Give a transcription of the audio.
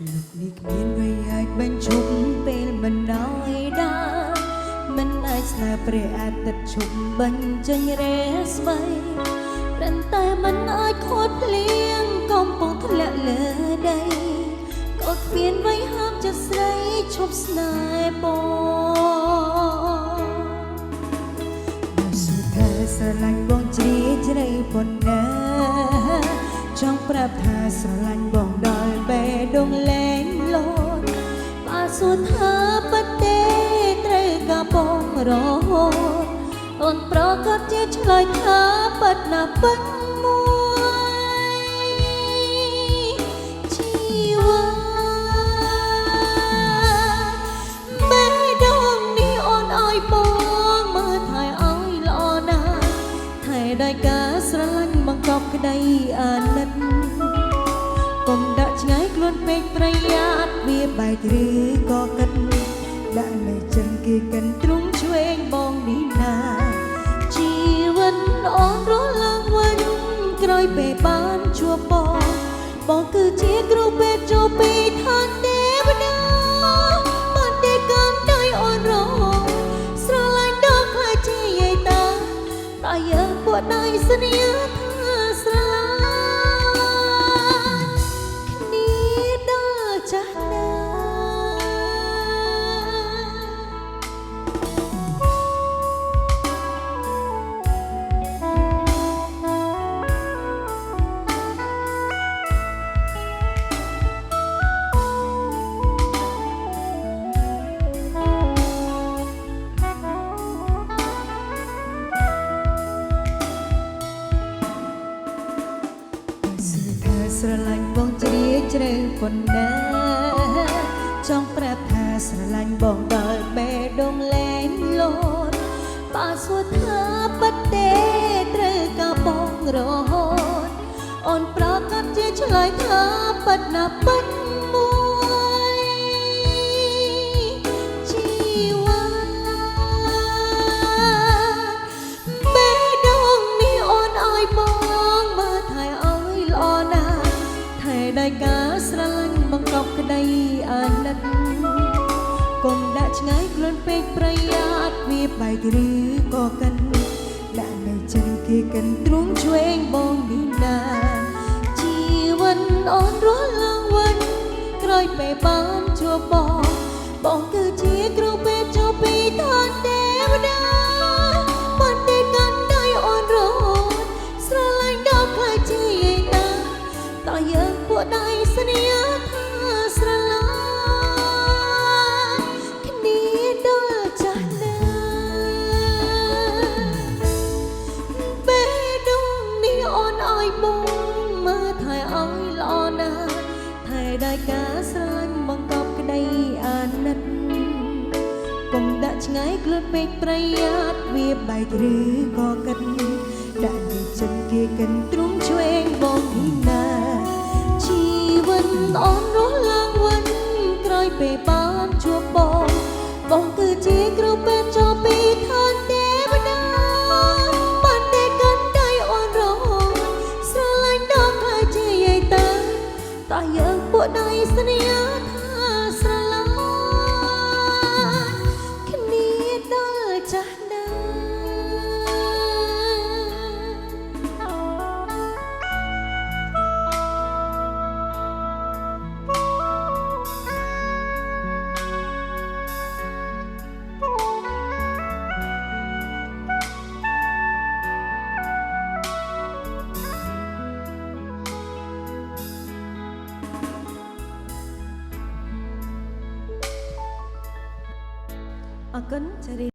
lúcនេះគ្មានអ្វីអាចបញ្ឈប់ពេលមិនឲ្យដែរមិនអាចស្នេហ៍ព្រះអាទិត្យឈប់បញ្ចេញរស្មីព្រមតែមិនអាចខូចភ្លៀងកំពុងធ្លាក់លើដីក៏គ្មានអ្វីហាមចិត្តស្រីឈប់ស្នេហ៍បងសុខថាស្រឡាញ់បងជ្រាលជ្រៅប៉ុណ្ណាចង់ប្រាប់ថាស្រឡាញ់បងដល់បេះដូងលែងលោតបើសួរថាពិតទេត្រូវក៏បងរហូតអូនប្រកាសជាឆ្លើយថាពិតណាស់ពិតមួយជីវិតបេះដូងនេះអូនឲ្យបងមើលថែឲ្យល្អណាស់ថែដោយការស្រឡាញ់បង្កប់ក្តីអាណិតកុំដាក់ឆ្ងាយខ្លួនពេកប្រយ័ត្នវាបែកឬក៏កិតដាក់នៅចិនគេកិនទ្រង់ឆ្វេងបងនេះណាជីវិតអូនរស់ឡើងវិញក្រោយពេលបានជួបបងគឺជាគ្រូពេទ្យចូលពីឋានទេវតាបានតែកាន់ដៃអូនរហូតស្រឡាញ់ដល់ខ្លាចជាយាយតាដល់យើងពួកដៃសន្យាថាស្រឡាញ់ចាស់ណាស្រឡាញ់បងជ្រាលជ្រៅប៉ុណ្ណាចង់ប្រាប់ថាស្រឡាញ់បងដល់បេះដូងលែងលោតបើសួរថាពិតទេត្រូវក៏បងរហូតអូនប្រកាសជាឆ្លើយថាពិតណាស់ពិតមួយជីវិតបេះដូងនេះអូនឲ្យបងមើលថែឲ្យល្អណាស់ដោយការស្រឡាញ់បង្កប់ក្តីអាណិតកុំដាក់ឆ្ងាយខ្លួនពេកប្រយ័ត្នវាបែកឬក៏កិនដាក់នៅចិនគេកិនទ្រង់ឆ្វេងបងនេះណាជីវិតអូនរស់ឡើងវិញក្រោយពេលបានជួបបងគឺជាគ្រូពេទ្យចូលពីឋានទេវតាបានតែកាន់ដៃអូនរហូតស្រឡាញ់ដល់ខ្លាចជាយាយតាតើយើងពួកដៃសន្យាថាស្រឡាញ់គ្នាដល់ចាស់ណាបេះដូងនេះអូនឲ្យបងមើលថែឲ្យល្អណាស់ថែដោយការស្រឡាញ់បង្កប់ក្តីអាណិតកុំដាក់ឆ្ងាយខ្លួនពេកប្រយ័ត្នវាបែកឬក៏កិនដាក់នៅចិនគេកិនទ្រង់ឆ្វេងបងនេះណាជីវិតអូនរស់ឡើងវិញក្រោយពេលបានជួបបងគឺជាគ្រូពេទ្យចូលពីឋានទេវតាបានតែកាន់ដៃអូនរហូតស្រឡាញ់ដល់ខ្លាចជាយាយតាតើយើងពួកដៃសន្យាថាស្រឡាញ់គ្នាដល់ចាស់ណាអរគុណចារី